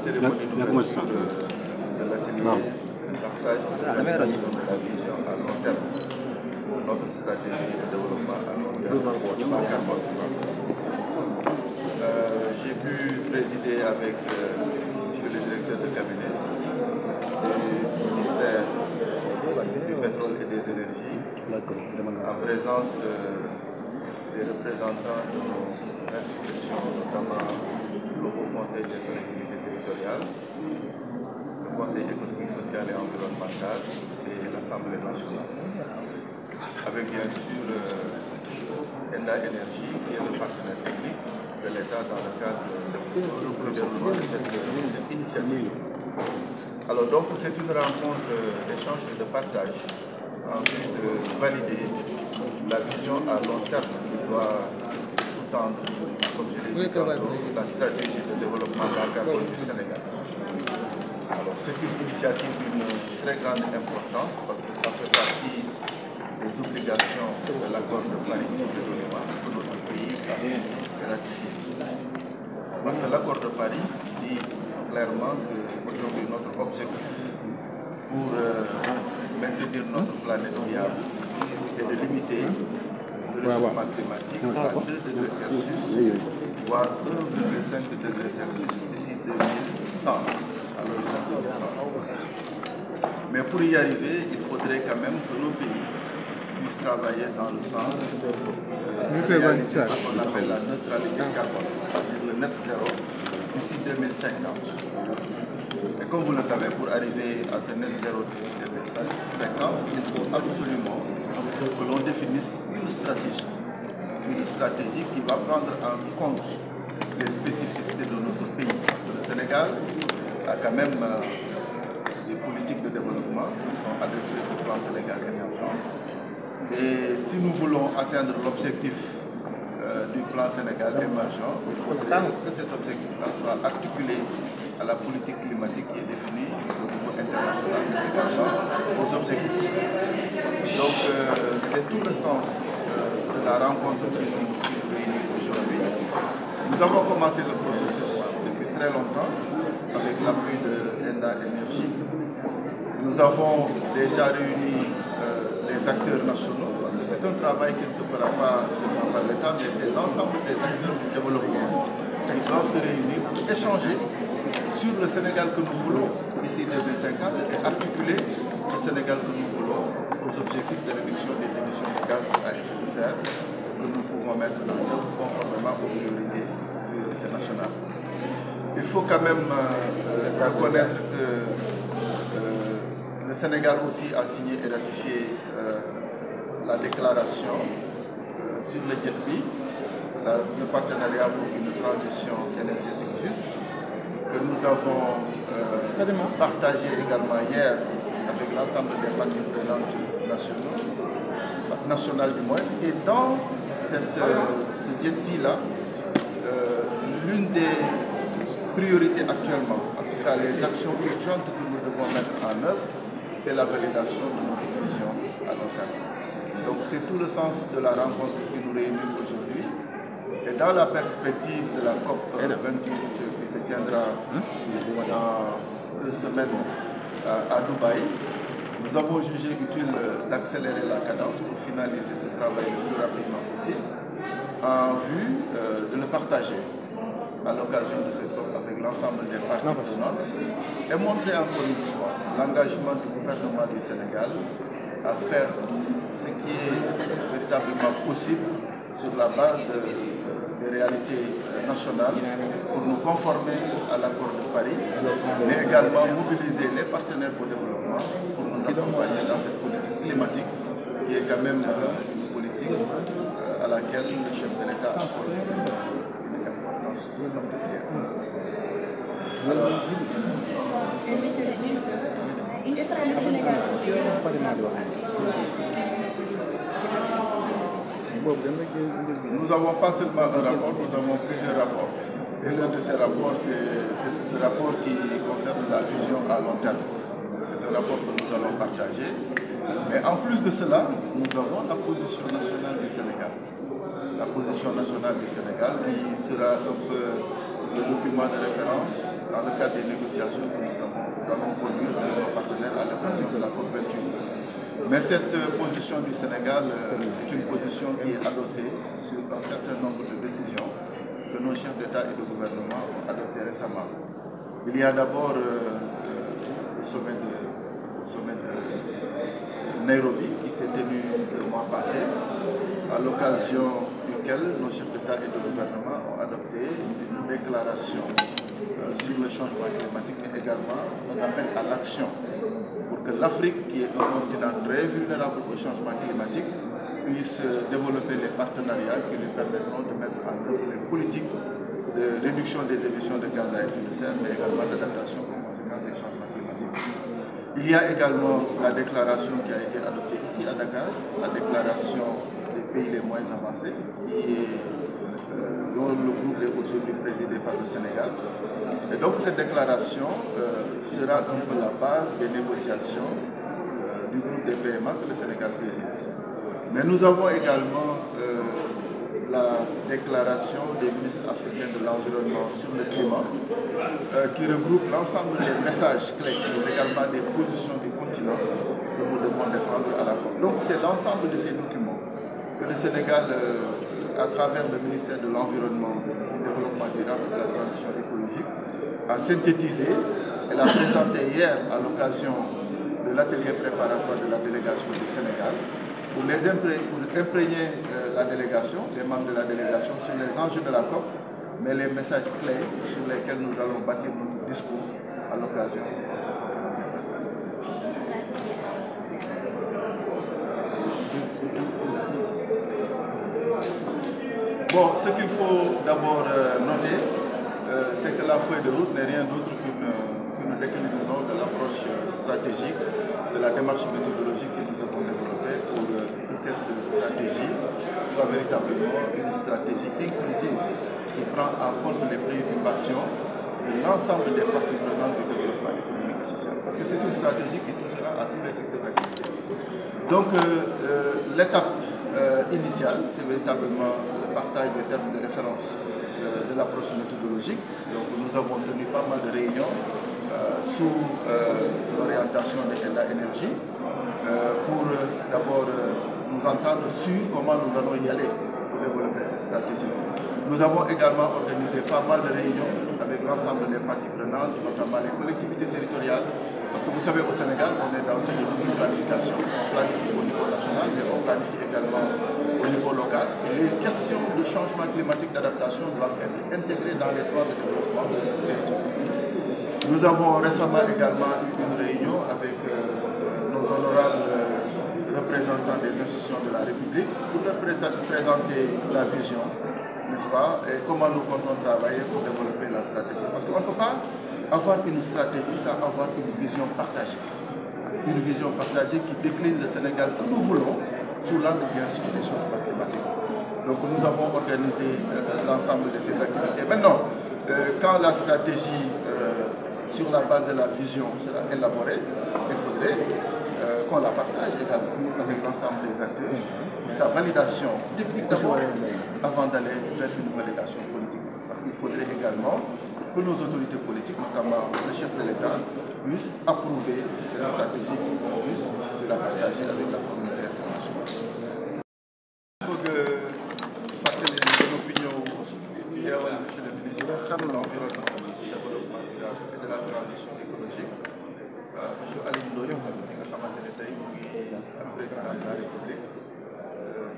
cérémonie d'ouverture de l'atelier de partage et de validation de la vision à long terme de notre stratégie de développement à long terme sans carbone. J'ai pu présider avec monsieur le directeur de cabinet du ministère du pétrole et des énergies, en présence des représentants de nos institutions, notamment le Haut Conseil des collectivités territoriales, le Conseil économique, social et environnemental et l'Assemblée nationale. Avec bien sûr Enda Énergie, qui est le partenaire technique de l'État dans le cadre du déroulement de cette initiative. Alors donc c'est une rencontre d'échange et de partage en vue de valider la vision à long terme qui doit sous-tendre, comme je l'ai dit tantôt, la stratégie de développement bas carbone du Sénégal. Alors c'est une initiative d'une très grande importance parce que ça fait partie des obligations de l'accord de Paris sur le développement que notre pays a signé et ratifié. Parce que l'accord de Paris dit clairement qu'aujourd'hui notre objectif pour maintenir notre planète viable est de limiter le réchauffement climatique à 2 degrés Celsius, voire 1,5 degrés Celsius d'ici 2100, à l'horizon 2100. Mais pour y arriver, il faudrait quand même que nos pays puissent travailler dans le sens de réaliser ce qu'on appelle la neutralité carbone, c'est-à-dire le net zéro d'ici 2050. Et comme vous le savez, pour arriver à ce net zéro d'ici 2050, il faut absolument que l'on définisse une stratégie qui va prendre en compte les spécificités de notre pays. Parce que le Sénégal a quand même des politiques de développement qui sont adressées au plan Sénégal émergent. Et si nous voulons atteindre l'objectif du plan Sénégal émergent, il faudrait que cet objectif-là soit articulé à la politique climatique qui est définie au niveau international, c'est également aux objectifs. Donc c'est tout le sens de la rencontre qui nous réunit aujourd'hui. Nous avons commencé le processus depuis très longtemps avec l'appui de Enda Énergie. Nous avons déjà réuni les acteurs nationaux, parce que c'est un travail qui ne se fera pas seulement par l'État, mais c'est l'ensemble des acteurs du développement qui doivent se réunir pour échanger sur le Sénégal que nous voulons d'ici 2050 et articuler ce Sénégal que nous voulons aux objectifs de réduction des émissions de gaz à effet de serre que nous pouvons mettre en œuvre conformément aux priorités nationales. Il faut quand même reconnaître que le Sénégal aussi a signé et ratifié la déclaration sur le GETBI, le partenariat pour une transition énergétique juste, que nous avons partagé également hier avec l'ensemble des parties prenantes nationales du moins. Et dans ce GETBI-là, l'une des priorités actuellement, en tout cas les actions urgentes que nous devons mettre en œuvre, c'est la validation de notre vision à long terme. Donc c'est tout le sens de la rencontre qui nous réunit aujourd'hui. Et dans la perspective de la COP 28 qui se tiendra dans 2 semaines à Dubaï, nous avons jugé utile d'accélérer la cadence pour finaliser ce travail le plus rapidement possible en vue de le partager à l'occasion de cette COP avec l'ensemble des parties prenantes et montrer encore une fois l'engagement du gouvernement du Sénégal à faire ce qui est véritablement possible sur la base des réalités nationales pour nous conformer à l'accord de Paris, mais également mobiliser les partenaires au développement pour nous accompagner dans cette politique climatique qui est quand même une politique à laquelle le chef de l'État accorde une importance particulière. Alors, nous n'avons pas seulement un rapport, nous avons plusieurs rapports. Et l'un de ces rapports, c'est ce rapport qui concerne la vision à long terme. C'est un rapport que nous allons partager. Mais en plus de cela, nous avons la position nationale du Sénégal. La position nationale du Sénégal qui sera un peu le document de référence dans le cadre des négociations que nous allons conduire avec nos partenaires à l'occasion de la COP28. Mais cette position du Sénégal est une position qui est adossée sur un certain nombre de décisions que nos chefs d'État et de gouvernement ont adoptées récemment. Il y a d'abord le sommet de Nairobi qui s'est tenu le mois passé, à l'occasion duquel nos chefs d'État et de gouvernement ont adopté une déclaration sur le changement climatique, mais également un appel à l'action pour que l'Afrique, qui est un continent très vulnérable au changement climatique, puisse développer les partenariats qui lui permettront de mettre en œuvre les politiques de réduction des émissions de gaz à effet de serre, mais également d'adaptation aux conséquences des changements climatiques. Il y a également la déclaration qui a été adoptée ici à Dakar, la déclaration des pays les moins avancés, dont le groupe est aujourd'hui présidé par le Sénégal. Et donc cette déclaration sera un peu la base des négociations du groupe des PMA que le Sénégal préside. Mais nous avons également la déclaration des ministres africains de l'environnement sur le climat qui regroupe l'ensemble des messages clés, mais également des positions du continent que nous devons défendre à la COP. Donc c'est l'ensemble de ces documents que le Sénégal, à travers le ministère de l'Environnement, du Développement durable et de la transition écologique, a synthétisé et l'a présenté hier à l'occasion de l'atelier préparatoire de la délégation du Sénégal pour imprégner la délégation, les membres de la délégation sur les enjeux de la COP, mais les messages clés sur lesquels nous allons bâtir notre discours à l'occasion de cette conférence d'importance. Bon, ce qu'il faut d'abord noter, c'est que la feuille de route n'est rien d'autre qu'une déclinaison de l'approche stratégique, de la démarche méthodologique que nous avons développée pour que cette stratégie soit véritablement une stratégie inclusive qui prend en compte les préoccupations de l'ensemble des parties prenantes du développement économique et social. Parce que c'est une stratégie qui touchera à tous les secteurs d'activité. Donc l'étape initiale, c'est véritablement le partage des termes de référence de l'approche méthodologique. Donc nous avons tenu pas mal de réunions sous l'orientation de l'État énergie pour d'abord nous entendre sur comment nous allons y aller pour développer cette stratégie. Nous avons également organisé pas mal de réunions avec l'ensemble des parties prenantes, notamment les collectivités territoriales, parce que vous savez, au Sénégal, on est dans une double planification. On planifie au niveau national, mais on planifie également au niveau local. Et les questions de changement climatique d'adaptation doivent être intégrées dans les plans de développement de territoire. Nous avons récemment également eu une réunion avec nos honorables représentants des institutions de la République pour leur présenter la vision, n'est-ce pas, et comment nous comptons travailler pour développer la stratégie. Parce qu'on ne peut pas avoir une stratégie sans avoir une vision partagée. Une vision partagée qui décline le Sénégal que nous voulons sous l'angle bien sûr des changements climatiques. Donc nous avons organisé l'ensemble de ces activités. Maintenant, quand la stratégie sur la base de la vision sera élaborée, il faudrait qu'on la partage également avec l'ensemble des acteurs pour sa validation technique d'abord avant d'aller vers une validation politique. Parce qu'il faudrait également que nos autorités politiques, notamment le chef de l'État, puissent approuver cette stratégie pour qu'on puisse la partager avec la communauté internationale. Monsieur le ministre de l'Environnement, du Développement durable et de la transition écologique, monsieur Ali Ndoye, qui nga xamante ne tey mu ngi président de la République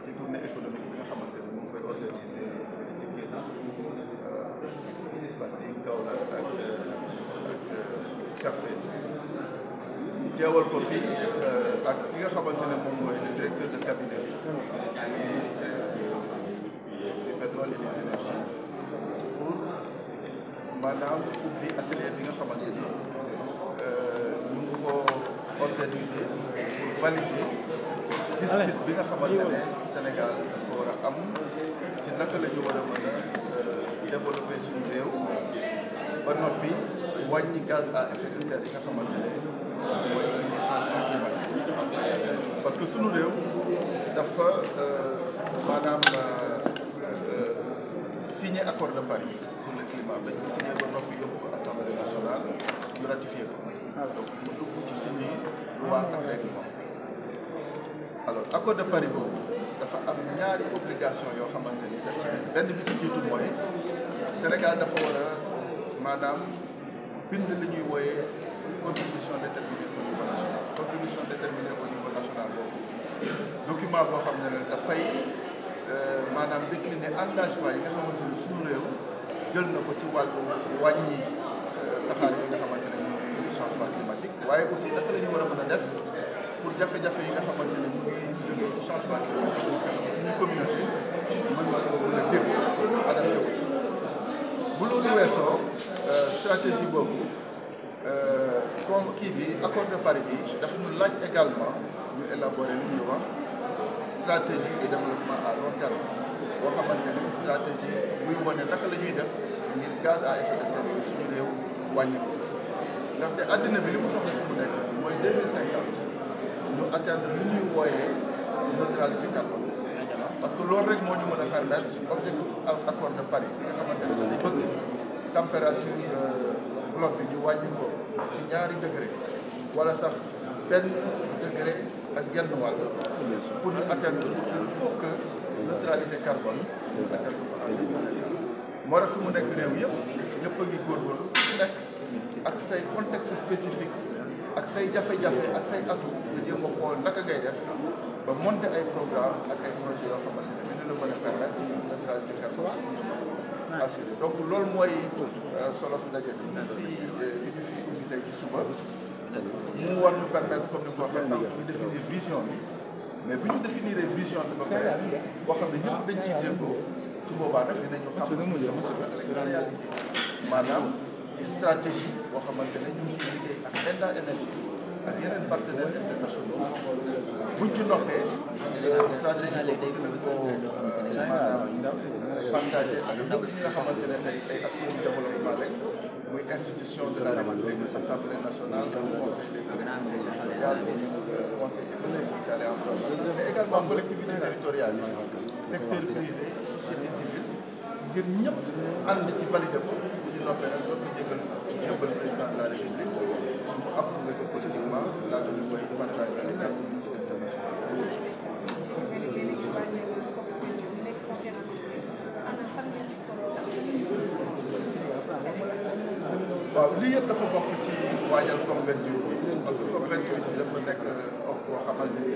ci tournée économique bi nga xamante ne mu ngi koy organiser ci Kédougou, Fatick, Kaolack ak Kaffrine. Teewal ko fii ak ki nga xamante ne moom mooy le directeur de cabinet du ministère du pétrole et des énergies pour maanaam ubbi atelier bi nga xamante ni ñu ngi ko organiser pour valider gis-gis bi nga xamante ne Sénégal daf ko war a am ci naka la ñu war a mën a développer suñu réew ba noppi wàññi gaz à effet de serre yi nga xamante ne mooy indi changement climatique. Parce que suñu réew dafa maanaam signé signé accord de Paris sur le climat dañ ko signé ba noppi yóbbu ko assemblée nationale ñu ratifié ko donc mu dugg ci suñuy loi ak règlement. Alors accord de Paris boobu dafa am ñaari obligation yoo xamante ni daf ci ne benn bi ci jiitu mooy Sénégal dafa war a maanaam bind li ñuy wooyee contribution déterminée au niveau national. Contribution déterminée au niveau national boobu document boo xam ne dafay maanaam décliner engagement yi nga xamante ni suñu réew jël na ko ci wàllu wàññi saxaar yi nga xamante ne mooy changement climatique waaye aussi naka la ñu war a mën a def pour jafe-jafe yi nga xamante ne mu ngi jógee ci changement climatique bu fexe suñu communauté mën na ko mën a dégg adapté wu ci. bu loolu weesoo stratégie boobu comme kii bi accord de Paris bi daf ñu laaj également ñu élaborer li ñuy wax stratégie de développement à long terme boo xamante ne stratégie buy wane naka la ñuy def ngir gaz à effet de serre yooyu suñu réew wàññi ko ndaxte àddina bi li mu soxla fi mu nekk mooy 2050 ñu atteindre li ñuy wooyee neutralité carbone parce que loolu rek moo ñu mën a permettre objectif accord de Paris bi nga xamante ne dafa bëgg température globe bi ñu wàññi ko ci ñaari degré wala sax benn degré ak genn wàll pour ñu atteindre il faut que neutralité carbone atteindre ko en 2050 moo tax fi mu nekk réew yëpp ñëpp a ngi góorgóorlu ci nekk ak say contexte spécifique ak say jafe-jafe ak say atu nga jéem a xool naka ngay def ba monter ay programme ak ay projets yoo xamante ne dina la mën a permettre neutralité carbone assuré donc loolu mooy solo su ndaje si fii li ñu fi indi tey ci suba mu war ñu permettre comme ni nga ko waxee sànq ñu définir vision bi mais bu ñu définir vision bi ba pare boo xam ne ñëpp dañ ciy déggoo su boobaa nag dinañu xam vision bi nag lañ ko réaliser maanaam ci stratégie boo xamante ne ñu ngi ciy liggéey ak Enda Énergie ak yeneen partenaires internationaux buñ ci noppee stratégie boobu ko maanaam partagé ak ñëpp ñi nga xamante ne ay acteurs de développement lañ muy institution de la République, Assemblée nationale, Conseil territorial, Conseil économique, social et environnemental, mais également collectivité territoriale, secteur privé, société civile, ngir ñëpp ànd ci validé ko bu ñu noppee nag doon ko jégal yóbbal président de la République pour mu approuvé ko politiquement laata ñu koy partagé avec la communauté internationale. waaw lii yëpp dafa bokk ci waajal COP28 bi parce que COP28 bi dafa nekk COP boo xamante ni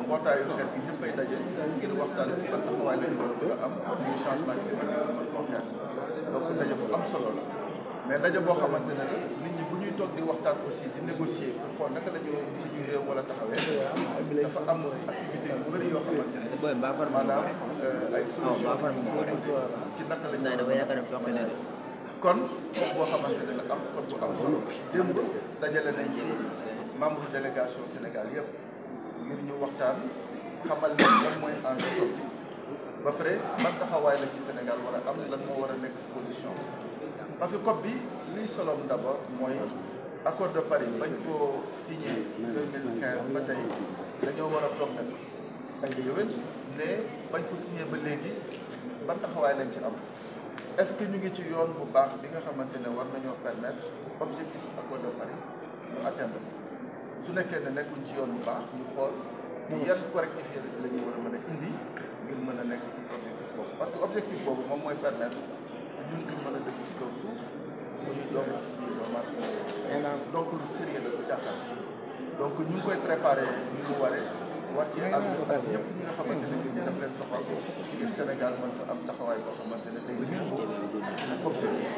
mbootaayu xeet gi ñëppay daje ngir waxtaan ci ban taxawaay lañu war a mën a am ngir changement climatique mën koo xeex donc daje bu am solo la mais daje boo xamante ne nit ñi bu ñuy toog di waxtaan aussi di négocier pour xool naka la ñu suñuy réew wala taxawee dafa am activité yu bëri yoo xamante ne maanaam ay solution ci naka la ñu kon boo xamante ne la am kon bu am solo démb dajale nañ fi membre délégation Sénégal yëpp ngir ñu waxtaan xamal leen lan mooy enjeu bi ba pare ban taxawaay la ci Sénégal war a am lan moo war a nekk position parce que COP bi liy solom d'abord mooy accord de Paris bañ ko signé 2015 ba tey dañoo war a toog nag ay yowén ne bañ ko signé ba léegi ban taxawaay lañ ci am est-ce que ñu ngi ci yoon bu baax bi nga xamante ne war nañoo permettre objectif accord de Paris ñu atteindre su nekkee ne nekkuñ ci yoon bu baax ñu xool yan correctif la ñu war a mën a indi ngir mën a nekk ci objectif boobu parce que objectif boobu moom mooy permettre ñun ñu mën a dëkk ci kaw suuf suñuy doom ak suñuy doomaat donc lu sérieux la ko caaxaan donc ñu ngi koy préparé ñu mu waree war ci am ak ñëpp ñi nga xamante ne ñu def leen soxal ngir Sénégal mën fa am taxawaay boo xamante ne day suñu objectif